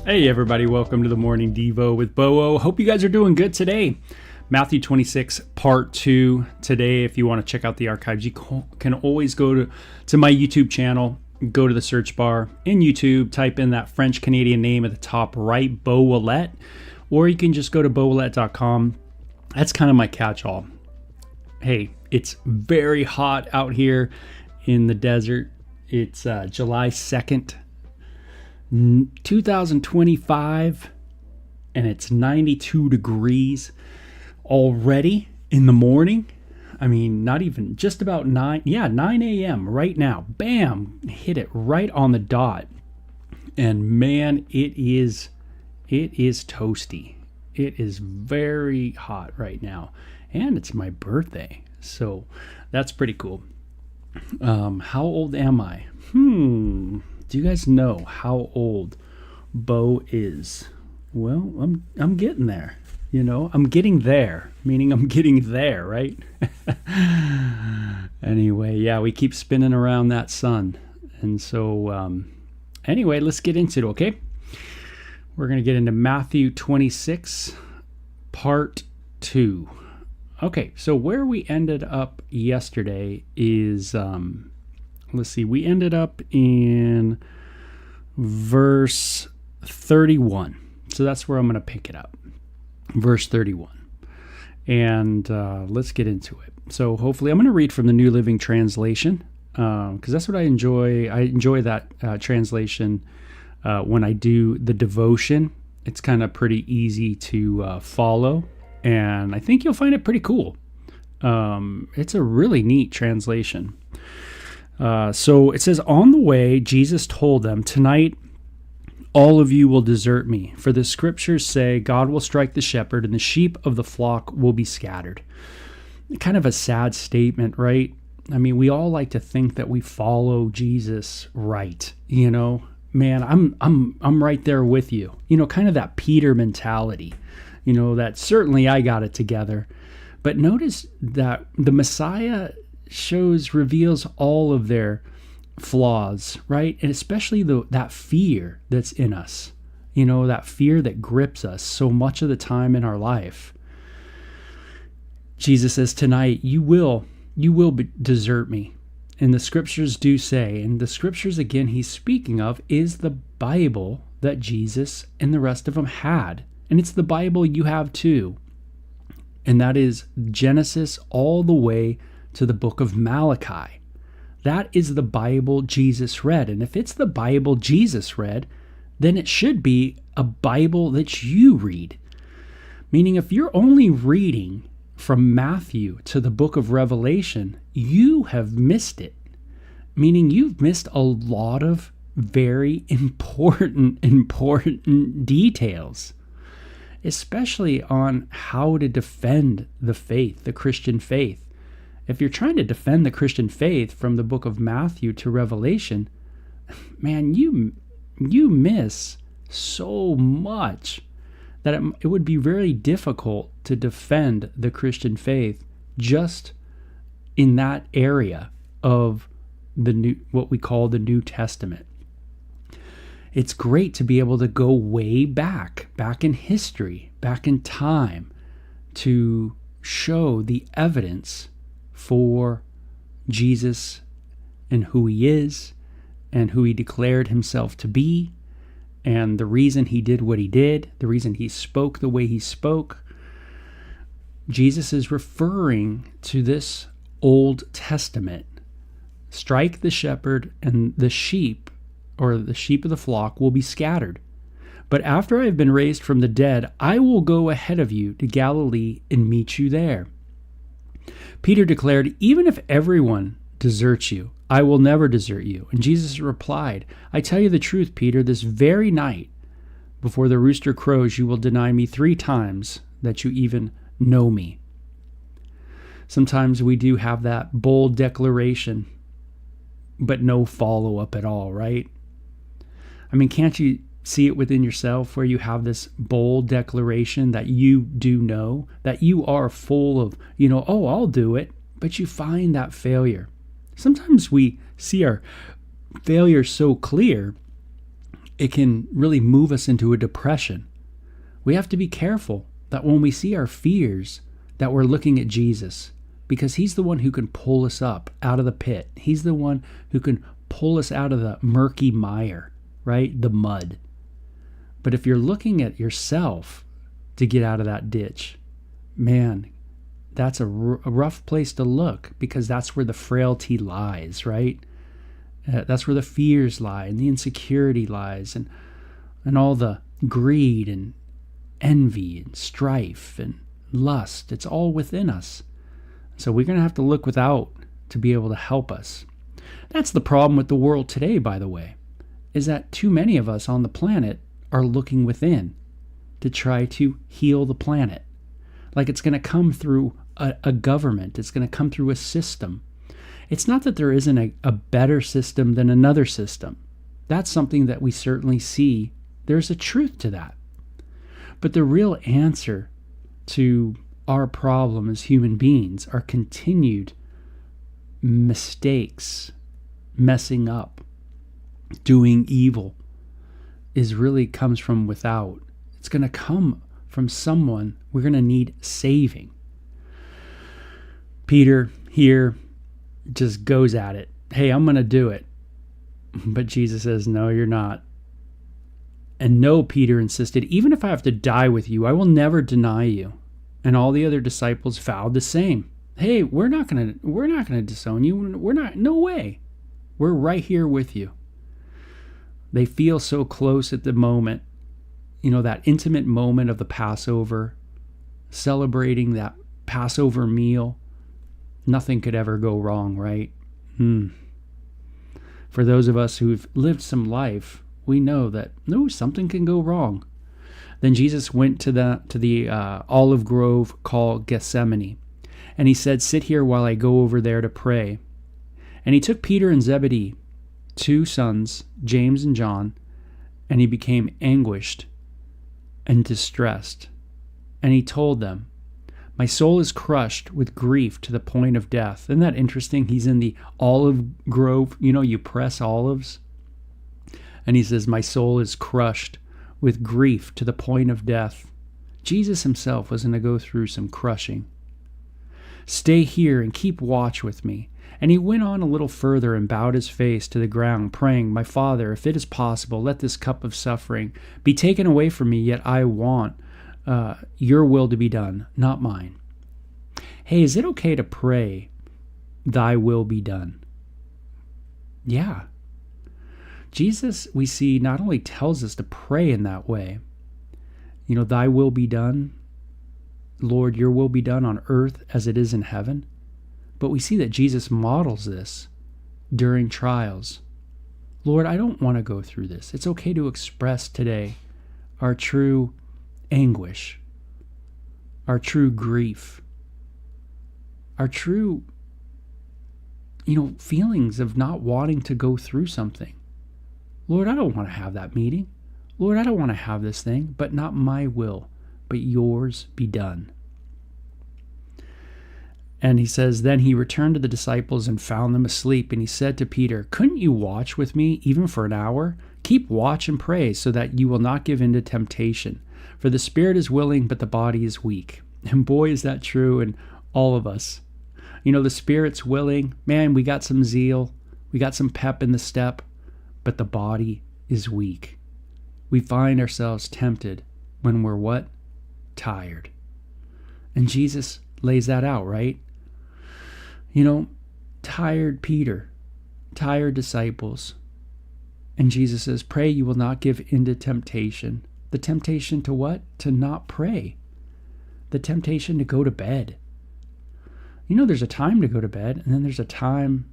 Hey everybody, welcome to the Morning Devo with Bo-O. Hope you guys are doing good today. Matthew 26, part 2 today. If you want to check out the archives, you can always go to my YouTube channel, go to the search bar in YouTube, type in that French-Canadian name at the top right, Bo Ouellette, or you can just go to boouellette.com. That's kind of my catch-all. Hey, it's very hot out here in the desert. It's July 2nd. 2025, and it's 92 degrees already in the morning. I mean, not even just about 9 a.m. right now. Bam, hit it right on the dot. And man, it is toasty. It is very hot right now, and it's my birthday, so that's pretty cool. How old am I? Do you guys know how old Bo is? Well, I'm getting there. You know, I'm getting there, meaning I'm getting there, right? Anyway, yeah, we keep spinning around that sun. And so, anyway, let's get into it, okay? We're going to get into Matthew 26, part 2. Okay, so where we ended up yesterday is... let's see, we ended up in verse 31. So that's where I'm going to pick it up. Verse 31. And let's get into it. So hopefully I'm going to read from the New Living Translation because that's what I enjoy. I enjoy that translation when I do the devotion. It's kind of pretty easy to follow. And I think you'll find it pretty cool. It's a really neat translation. So it says, on the way, Jesus told them, tonight, all of you will desert me. For the scriptures say, God will strike the shepherd and the sheep of the flock will be scattered. Kind of a sad statement, right? I mean, we all like to think that we follow Jesus right. You know, man, I'm right there with you. You know, kind of that Peter mentality, you know, that certainly I got it together. But notice that the Messiah reveals all of their flaws, right? And especially that fear that's in us, you know, that fear that grips us so much of the time in our life. Jesus says, tonight you will desert me. And the scriptures do say, and the scriptures again he's speaking of is the Bible that Jesus and the rest of them had. And it's the Bible you have too. And that is Genesis all the way to the book of Malachi. That is the Bible Jesus read. And if it's the Bible Jesus read, then it should be a Bible that you read. Meaning if you're only reading from Matthew to the book of Revelation, you have missed it. Meaning you've missed a lot of very important details, especially on how to defend the faith, the Christian faith. If you're trying to defend the Christian faith from the book of Matthew to Revelation, man, you miss so much that it would be very difficult to defend the Christian faith just in that area of what we call the New Testament. It's great to be able to go way back in history, back in time, to show the evidence for Jesus and who he is and who he declared himself to be and the reason he did what he did, the reason he spoke the way he spoke. Jesus is referring to this Old Testament. Strike the shepherd and the sheep, or the sheep of the flock, will be scattered. But after I have been raised from the dead, I will go ahead of you to Galilee and meet you there. Peter declared, even if everyone deserts you, I will never desert you. And Jesus replied, I tell you the truth, Peter, this very night, before the rooster crows, you will deny me 3 times that you even know me. Sometimes we do have that bold declaration, but no follow-up at all, right? I mean, can't you see it within yourself where you have this bold declaration that you do know, that you are full of, oh, I'll do it, but you find that failure. Sometimes we see our failure so clear it can really move us into a depression. We have to be careful that when we see our fears, that we're looking at Jesus, because he's the one who can pull us up out of the pit. He's the one who can pull us out of the murky mire, right? The mud. But if you're looking at yourself to get out of that ditch, man, that's a rough place to look, because that's where the frailty lies, right? That's where the fears lie, and the insecurity lies, and all the greed and envy and strife and lust. It's all within us. So we're going to have to look without to be able to help us. That's the problem with the world today, by the way, is that too many of us on the planet are looking within to try to heal the planet. Like it's going to come through a government. It's going to come through a system. It's not that there isn't a better system than another system. That's something that we certainly see. There's a truth to that. But the real answer to our problem as human beings are continued mistakes, messing up, doing evil, is really comes from without. It's going to come from someone. We're going to need saving. Peter here just goes at it. Hey, I'm going to do it. But Jesus says, no, you're not. And no, Peter insisted, even if I have to die with you, I will never deny you. And all the other disciples vowed the same. Hey, we're not going to disown you. No way. We're right here with you. They feel so close at the moment, that intimate moment of the Passover, celebrating that Passover meal. Nothing could ever go wrong, right? For those of us who've lived some life, we know that something can go wrong. Then Jesus went to the olive grove called Gethsemane, and he said, "Sit here while I go over there to pray." And he took Peter and Zebedee, 2 sons, James and John, and he became anguished and distressed. And he told them, "My soul is crushed with grief to the point of death." Isn't that interesting? He's in the olive grove. You press olives. And he says, "My soul is crushed with grief to the point of death." Jesus himself was going to go through some crushing. "Stay here and keep watch with me." And he went on a little further and bowed his face to the ground, praying, "My Father, if it is possible, let this cup of suffering be taken away from me, yet I want your will to be done, not mine." Hey, is it okay to pray, "Thy will be done"? Yeah. Jesus, we see, not only tells us to pray in that way, "Thy will be done, Lord, your will be done on earth as it is in heaven." But we see that Jesus models this during trials. Lord, I don't want to go through this. It's okay to express today our true anguish, our true grief, our true, feelings of not wanting to go through something. Lord, I don't want to have that meeting. Lord, I don't want to have this thing, but not my will, but yours be done. And he says, then he returned to the disciples and found them asleep. And he said to Peter, "Couldn't you watch with me even for an hour? Keep watch and pray so that you will not give in to temptation. For the spirit is willing, but the body is weak." And boy, is that true in all of us. The spirit's willing. Man, we got some zeal. We got some pep in the step. But the body is weak. We find ourselves tempted when we're what? Tired. And Jesus lays that out, right? Tired Peter, tired disciples. And Jesus says, pray you will not give into temptation. The temptation to what? To not pray. The temptation to go to bed. There's a time to go to bed, and then there's a time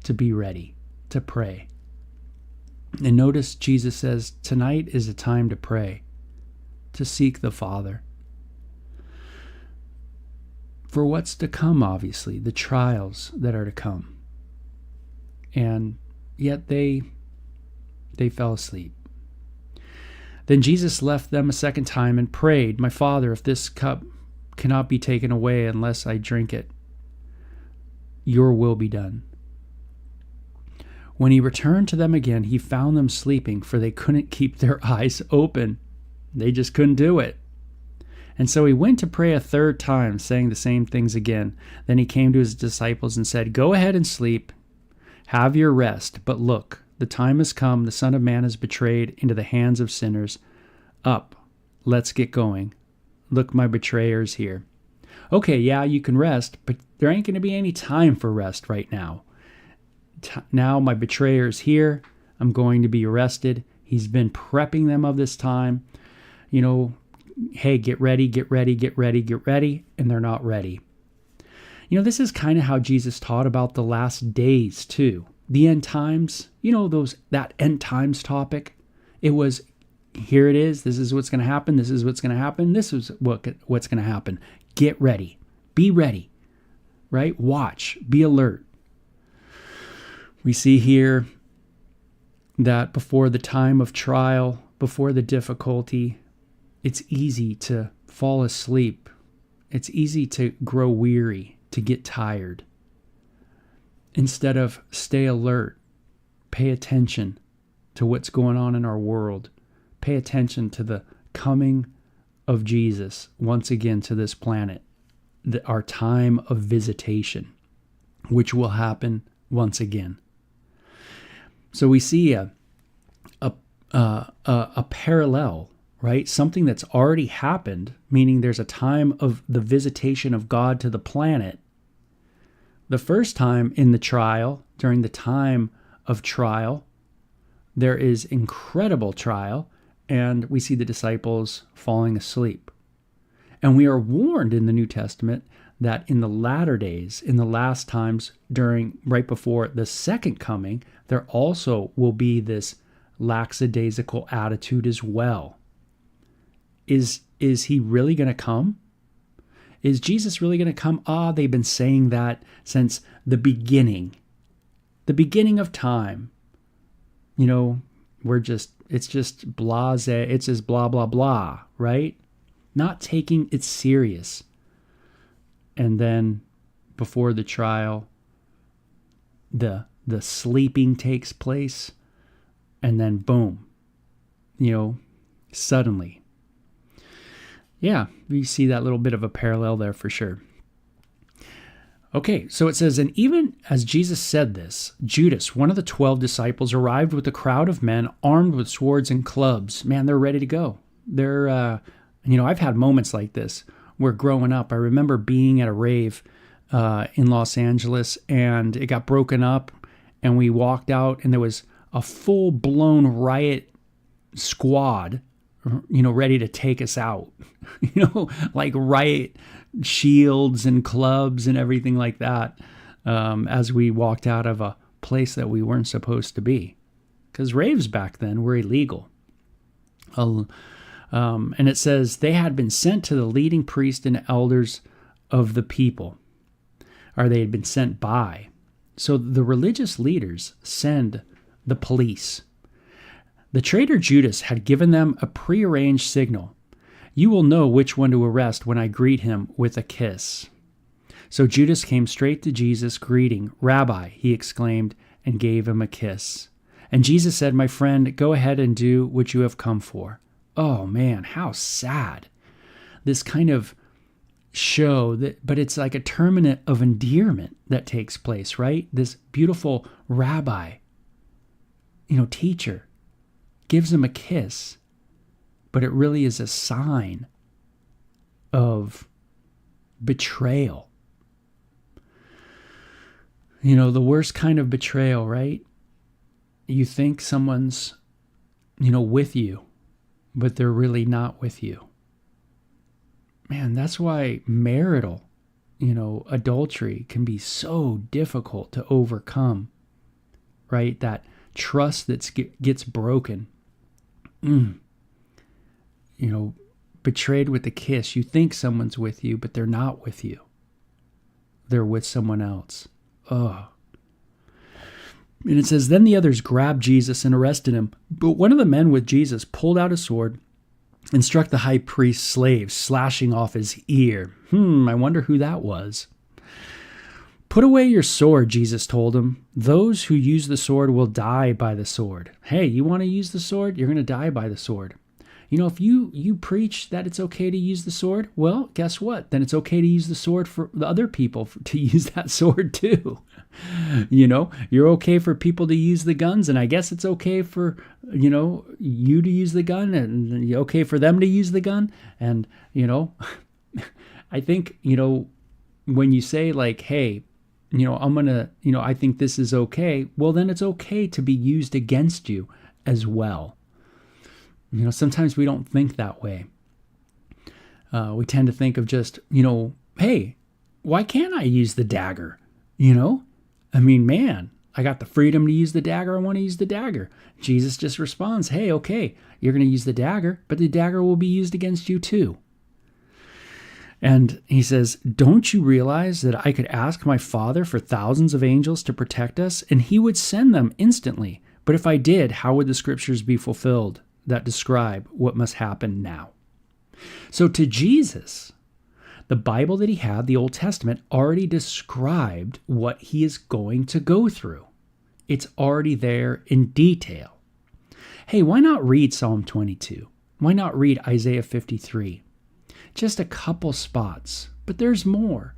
to be ready, to pray. And notice Jesus says, tonight is a time to pray, to seek the Father. For what's to come, obviously, the trials that are to come. And yet they fell asleep. Then Jesus left them a second time and prayed, "My Father, if this cup cannot be taken away unless I drink it, your will be done." When he returned to them again, he found them sleeping, for they couldn't keep their eyes open. They just couldn't do it. And so he went to pray a third time, saying the same things again. Then he came to his disciples and said, "Go ahead and sleep. Have your rest. But look, the time has come. The Son of Man is betrayed into the hands of sinners. Up, let's get going. Look, my betrayer's here." Okay, yeah, you can rest, but there ain't going to be any time for rest right now. Now my betrayer's here. I'm going to be arrested. He's been prepping them of this time. Hey, get ready, get ready, get ready, get ready, and they're not ready. This is kind of how Jesus taught about the last days too. The end times, that end times topic. It was, here it is, this is what's going to happen, this is what's going to happen, this is what's going to happen. Get ready. Be ready, right? Watch, be alert. We see here that before the time of trial, before the difficulty, it's easy to fall asleep. It's easy to grow weary, to get tired. Instead of stay alert, pay attention to what's going on in our world. Pay attention to the coming of Jesus once again to this planet, our time of visitation, which will happen once again. So we see a parallel, right? Something that's already happened, meaning there's a time of the visitation of God to the planet. The first time in the trial, during the time of trial, there is incredible trial, and we see the disciples falling asleep. And we are warned in the New Testament that in the latter days, in the last times, right before the second coming, there also will be this lackadaisical attitude as well. Is he really going to come? Is Jesus really going to come? They've been saying that since the beginning of time. It's just blase, it's just blah, blah, blah, right? Not taking it serious. And then before the trial, the sleeping takes place, and then boom, suddenly. Yeah, we see that little bit of a parallel there for sure. Okay, so it says, and even as Jesus said this, Judas, one of the 12 disciples, arrived with a crowd of men armed with swords and clubs. Man, they're ready to go. They're, I've had moments like this where growing up, I remember being at a rave in Los Angeles, and it got broken up, and we walked out, and there was a full-blown riot squad, ready to take us out, like riot shields and clubs and everything like that, as we walked out of a place that we weren't supposed to be, because raves back then were illegal. And it says they had been sent to the leading priest and elders of the people, or they had been sent by. So the religious leaders send the police. The traitor Judas had given them a prearranged signal. "You will know which one to arrest when I greet him with a kiss." So Judas came straight to Jesus, greeting, "Rabbi," he exclaimed, and gave him a kiss. And Jesus said, "My friend, go ahead and do what you have come for." Oh man, how sad. This kind of show, but it's like a tournament of endearment that takes place, right? This beautiful rabbi, teacher, gives him a kiss, but it really is a sign of betrayal. The worst kind of betrayal, right? You think someone's, with you, but they're really not with you. Man, that's why marital, adultery can be so difficult to overcome, right? That trust that gets broken. Betrayed with a kiss. You think someone's with you, but they're not with you. They're with someone else. Oh. And it says, then the others grabbed Jesus and arrested him. But one of the men with Jesus pulled out a sword and struck the high priest's slave, slashing off his ear. I wonder who that was. Put away your sword, Jesus told him. Those who use the sword will die by the sword. Hey, you want to use the sword? You're going to die by the sword. If you preach that it's okay to use the sword, well, guess what? Then it's okay to use the sword for the other people to use that sword too. You're okay for people to use the guns, and I guess it's okay for, you to use the gun, and okay for them to use the gun. And, I think, when you say like, hey, I'm going to, I think this is okay, well, then it's okay to be used against you as well. Sometimes we don't think that way. We tend to think of just, hey, why can't I use the dagger? Man, I got the freedom to use the dagger. I want to use the dagger. Jesus just responds, hey, okay, you're going to use the dagger, but the dagger will be used against you too. And he says, don't you realize that I could ask my Father for thousands of angels to protect us, and he would send them instantly? But if I did, how would the scriptures be fulfilled that describe what must happen now? So to Jesus, the Bible that he had, the Old Testament, already described what he is going to go through. It's already there in detail. Hey, why not read Psalm 22? Why not read Isaiah 53? Just a couple spots, but there's more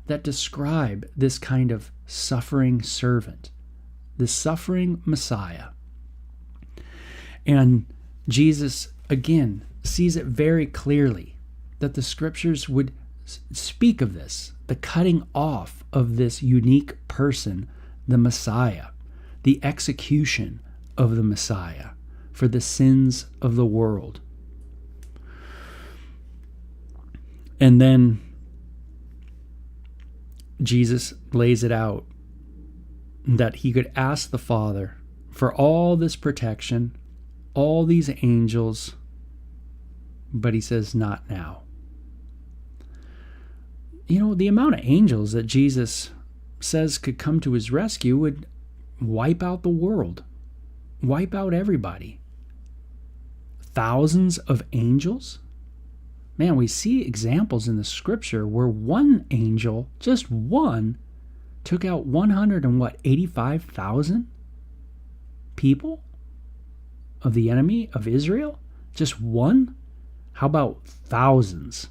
that describe this kind of suffering servant, the suffering Messiah. And Jesus, again, sees it very clearly that the scriptures would speak of this, the cutting off of this unique person, the Messiah, the execution of the Messiah for the sins of the world. And then Jesus lays it out that he could ask the Father for all this protection, all these angels, but he says, not now. The amount of angels that Jesus says could come to his rescue would wipe out the world, wipe out everybody. Thousands of angels? Man, we see examples in the scripture where one angel, just one, took out 85,000 people of the enemy of Israel? Just one? How about thousands?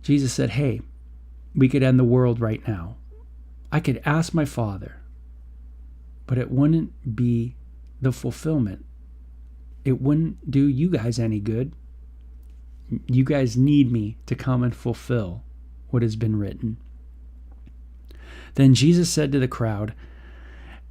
Jesus said, hey, we could end the world right now. I could ask my Father, but it wouldn't be the fulfillment. It wouldn't do you guys any good. You guys need me to come and fulfill what has been written. Then Jesus said to the crowd,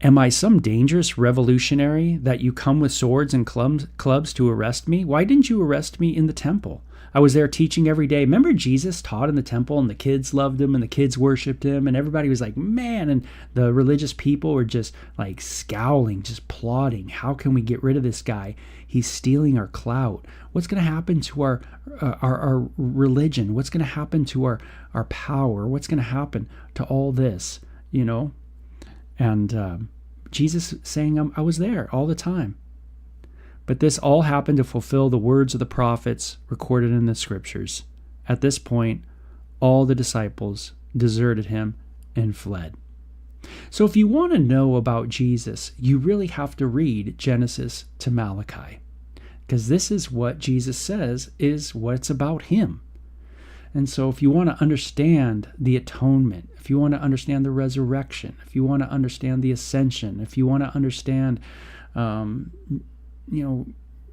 am I some dangerous revolutionary that you come with swords and clubs to arrest me? Why didn't you arrest me in the temple? I was there teaching every day. Remember Jesus taught in the temple and the kids loved him and the kids worshiped him and everybody was like, man, and the religious people were just like scowling, just plotting. How can we get rid of this guy? He's stealing our clout. What's going to happen to our religion? What's going to happen to our power? What's going to happen to all this, And Jesus saying, I was there all the time. But this all happened to fulfill the words of the prophets recorded in the scriptures. At this point, all the disciples deserted him and fled. So if you want to know about Jesus, you really have to read Genesis to Malachi, because this is what Jesus says is what's about him. And so if you want to understand the atonement, if you want to understand the resurrection, if you want to understand the ascension, if you want to understand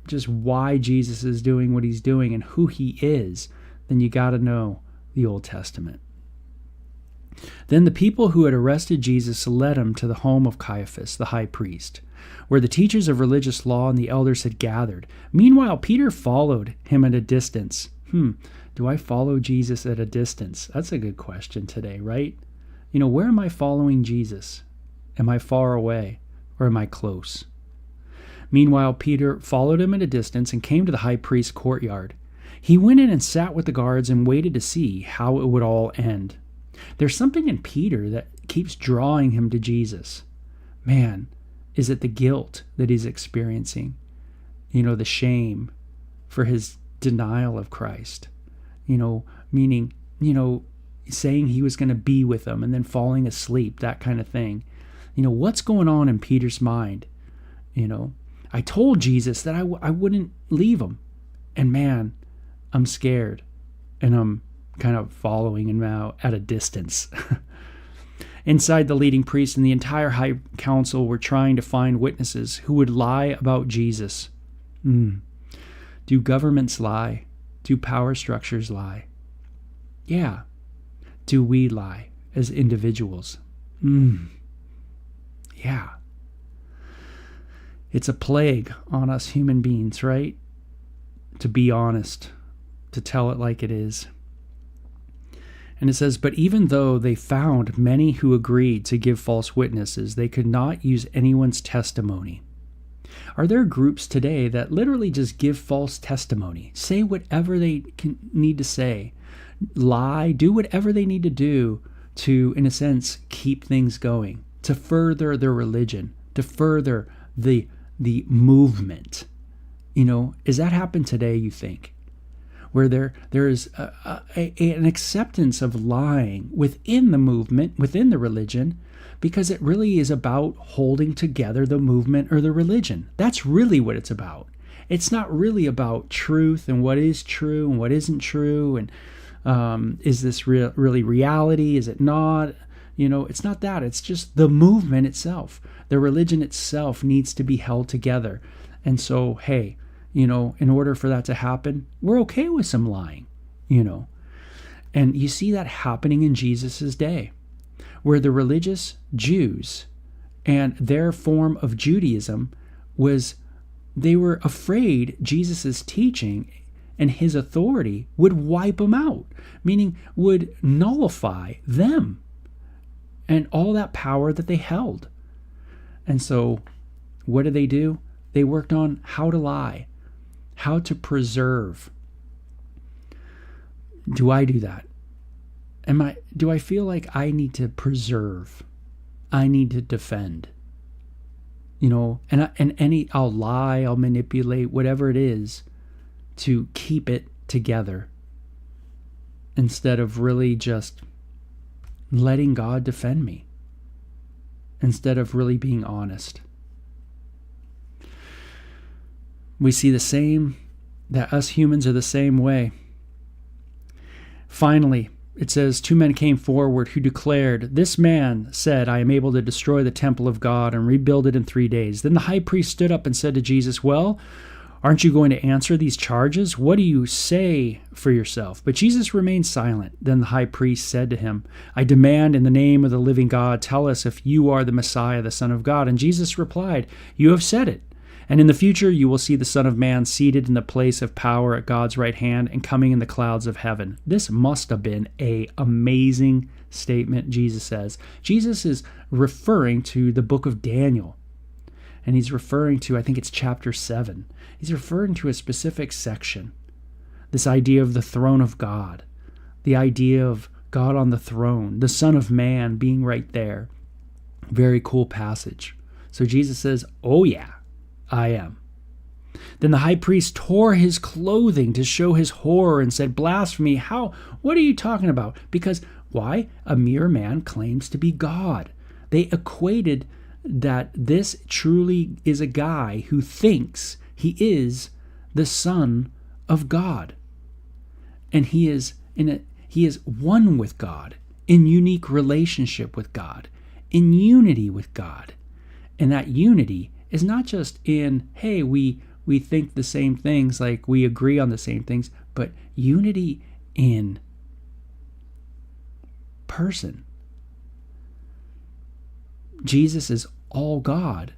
just why Jesus is doing what he's doing and who he is, then you got to know the Old Testament. Then the people who had arrested Jesus led him to the home of Caiaphas, the high priest, where the teachers of religious law and the elders had gathered. Meanwhile, Peter followed him at a distance. Do I follow Jesus at a distance? That's a good question today, right? Where am I following Jesus? Am I far away or am I close? Meanwhile, Peter followed him at a distance and came to the high priest's courtyard. He went in and sat with the guards and waited to see how it would all end. There's something in Peter that keeps drawing him to Jesus. Man, is it the guilt that he's experiencing? The shame for his denial of Christ. Meaning, saying he was going to be with them and then falling asleep, that kind of thing. What's going on in Peter's mind? I told Jesus that I wouldn't leave him. And man, I'm scared. And I'm kind of following him now at a distance. Inside, the leading priest and the entire high council were trying to find witnesses who would lie about Jesus. Do governments lie? Do power structures lie? Yeah. Do we lie as individuals? Yeah. It's a plague on us human beings, right? To be honest, to tell it like it is. And it says, but even though they found many who agreed to give false witnesses, they could not use anyone's testimony. Are there groups today that literally just give false testimony, say whatever they need to say, lie, do whatever they need to do to, in a sense, keep things going, to further their religion, to further the movement? Is that happen today, you think? Where there is an acceptance of lying within the movement, within the religion, because it really is about holding together the movement or the religion. That's really what it's about. It's not really about truth and what is true and what isn't true, and is this really reality? Is it not? It's not that. It's just the movement itself. The religion itself needs to be held together. And so, hey, in order for that to happen, we're okay with some lying, And you see that happening in Jesus's day, where the religious Jews and their form of Judaism was, they were afraid Jesus's teaching and his authority would wipe them out, meaning would nullify them and all that power that they held. And so what did they do? They worked on how to lie, how to preserve. Do I do that? Do I feel like I need to preserve? I need to defend. I'll lie, I'll manipulate, whatever it is, to keep it together, instead of really just letting God defend me, instead of really being honest. We see the same, that us humans are the same way. Finally, it says, 2 men came forward who declared, "This man said, I am able to destroy the temple of God and rebuild it in 3 days." Then the high priest stood up and said to Jesus, "Well, aren't you going to answer these charges? What do you say for yourself?" But Jesus remained silent. Then the high priest said to him, "I demand in the name of the living God, tell us if you are the Messiah, the Son of God." And Jesus replied, "You have said it. And in the future you will see the Son of Man seated in the place of power at God's right hand and coming in the clouds of heaven." This must have been an amazing statement, Jesus says. Jesus is referring to the book of Daniel. And he's referring to, I think it's chapter 7. He's referring to a specific section. This idea of the throne of God. The idea of God on the throne. The Son of Man being right there. Very cool passage. So Jesus says, "Oh yeah, I am." Then the high priest tore his clothing to show his horror and said, "Blasphemy! How? What are you talking about?" Because, why? A mere man claims to be God. They equated that this truly is a guy who thinks he is the Son of God. And he is one with God, in unique relationship with God, in unity with God. And that unity is not just in, hey, we think the same things, like we agree on the same things, but unity in person. Jesus is all God,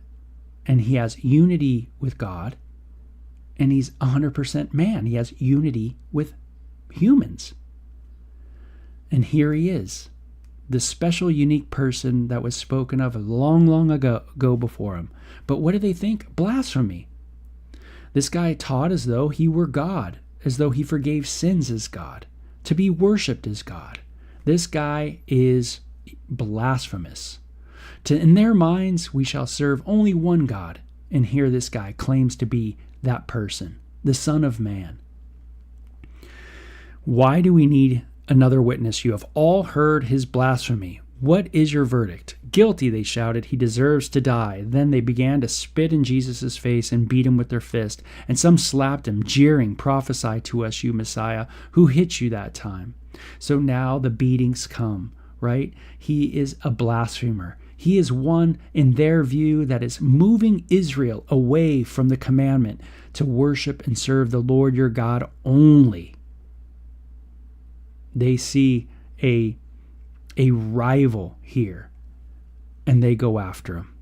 and he has unity with God, and he's 100% man. He has unity with humans. And here he is, the special, unique person that was spoken of long, long ago before him. But what do they think? Blasphemy. This guy taught as though he were God, as though he forgave sins as God, to be worshipped as God. This guy is blasphemous. In their minds, we shall serve only one God. And here this guy claims to be that person, the Son of Man. Why do we need Another witness, you have all heard his blasphemy. What is your verdict? Guilty, they shouted. He deserves to die. Then they began to spit in Jesus' face and beat him with their fist. And some slapped him, jeering, prophesy to us, you Messiah. Who hit you that time? So now the beatings come, right? He is a blasphemer. He is one, in their view, that is moving Israel away from the commandment to worship and serve the Lord your God only. They see a rival here, and they go after him.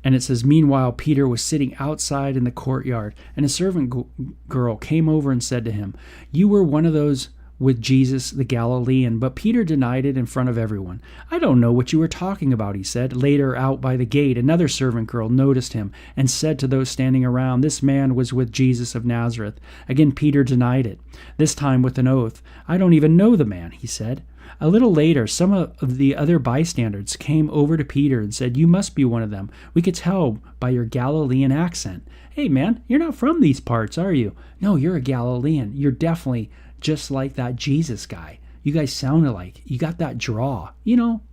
And it says, meanwhile, Peter was sitting outside in the courtyard, and a servant girl came over and said to him, you were one of those with Jesus the Galilean. But Peter denied it in front of everyone. I don't know what you were talking about, he said. Later, out by the gate, another servant girl noticed him and said to those standing around, this man was with Jesus of Nazareth. Again, Peter denied it, this time with an oath. I don't even know the man, he said. A little later, some of the other bystanders came over to Peter and said, you must be one of them. We could tell by your Galilean accent. Hey, man, you're not from these parts, are you? No, you're a Galilean. You're definitely just like that Jesus guy. You guys sound alike. You got that draw,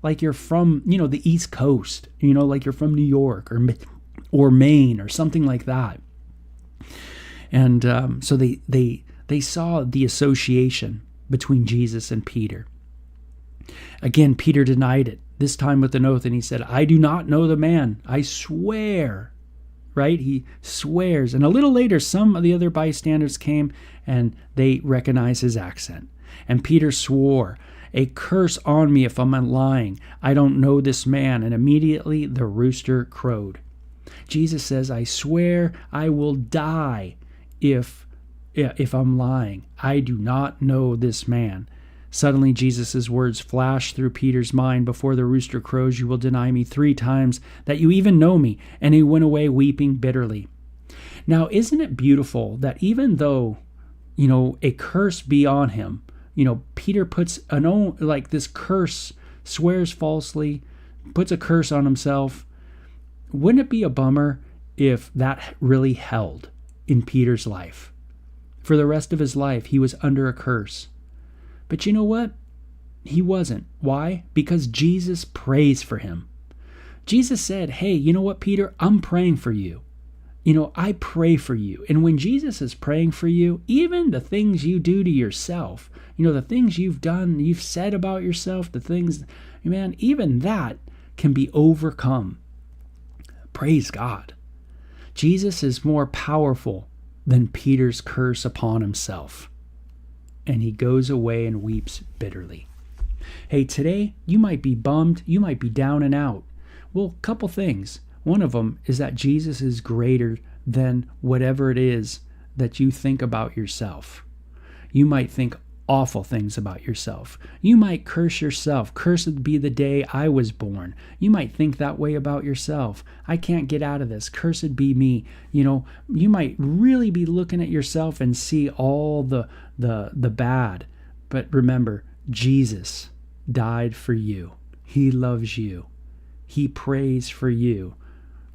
like you're from, the East Coast, like you're from New York or Maine or something like that. And so they saw the association between Jesus and Peter. Again, Peter denied it, this time with an oath, and he said, I do not know the man. I swear. Right? He swears. And a little later, some of the other bystanders came and they recognized his accent. And Peter swore, a curse on me if I'm lying. I don't know this man. And immediately the rooster crowed. Jesus says, I swear I will die if I'm lying. I do not know this man. Suddenly Jesus' words flashed through Peter's mind. Before the rooster crows, you will deny me 3 times that you even know me. And he went away weeping bitterly. Now, isn't it beautiful that even though, a curse be on him, Peter puts this curse, swears falsely, puts a curse on himself. Wouldn't it be a bummer if that really held in Peter's life? For the rest of his life, he was under a curse. But you know what? He wasn't. Why? Because Jesus prays for him. Jesus said, hey, you know what, Peter? I'm praying for you. I pray for you. And when Jesus is praying for you, even the things you do to yourself, the things you've done, you've said about yourself, the things, man, even that can be overcome. Praise God. Jesus is more powerful than Peter's curse upon himself. And he goes away and weeps bitterly. Hey, today you might be bummed, you might be down and out. Well, a couple things. One of them is that Jesus is greater than whatever it is that you think about yourself. You might think awful things about yourself. You might curse yourself. Cursed be the day I was born. You might think that way about yourself. I can't get out of this. Cursed be me. You might really be looking at yourself and see all the bad. But remember, Jesus died for you. He loves you. He prays for you,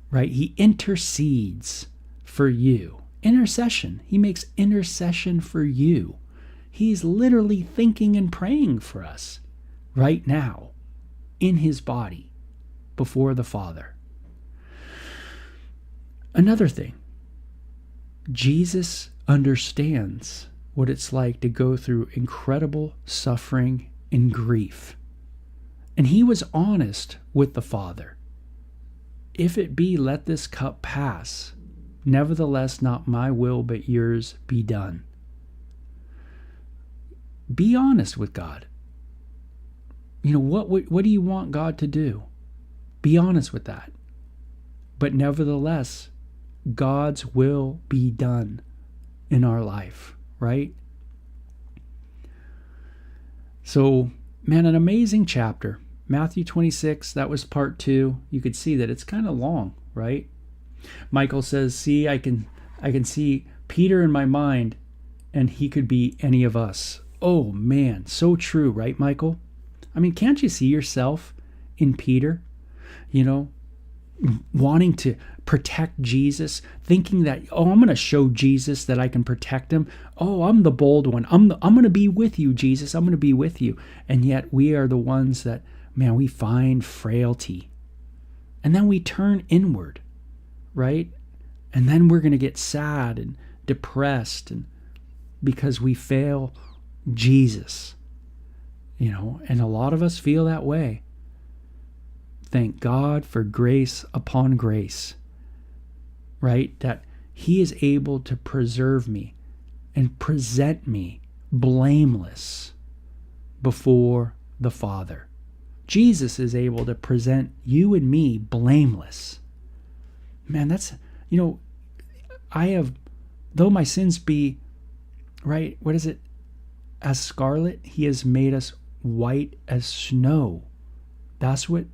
right? He intercedes for you. Intercession. He makes intercession for you. He's literally thinking and praying for us right now in his body before the Father. Another thing, Jesus understands what it's like to go through incredible suffering and grief. And he was honest with the Father. If it be, let this cup pass. Nevertheless, not my will, but yours be done. Be honest with God. What do you want God to do? Be honest with that. But nevertheless, God's will be done in our life, right? So, man, an amazing chapter. Matthew 26, that was part 2. You could see that it's kind of long, right? Michael says, see, I can see Peter in my mind, and he could be any of us. Oh, man, so true, right, Michael? I mean, can't you see yourself in Peter? wanting to protect Jesus, thinking that, oh, I'm going to show Jesus that I can protect him. Oh, I'm the bold one. I'm going to be with you, Jesus. I'm going to be with you. And yet we are the ones that, man, we find frailty. And then we turn inward, right? And then we're going to get sad and depressed and because we fail Jesus. And a lot of us feel that way. Thank God for grace upon grace, right? That he is able to preserve me and present me blameless before the Father. Jesus is able to present you and me blameless. Man, that's, though my sins be, right, what is it? As scarlet, he has made us white as snow. That's what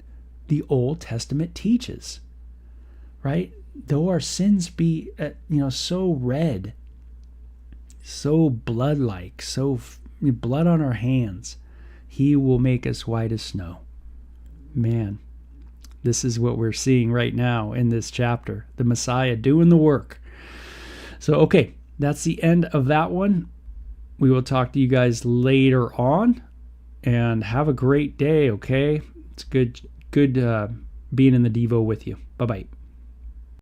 the Old Testament teaches, right? Though our sins be, so red, so blood-like, so blood on our hands, he will make us white as snow. Man, this is what we're seeing right now in this chapter, the Messiah doing the work. So, okay, that's the end of that one. We will talk to you guys later on, and have a great day, okay? It's good being in the Devo with you. Bye-bye.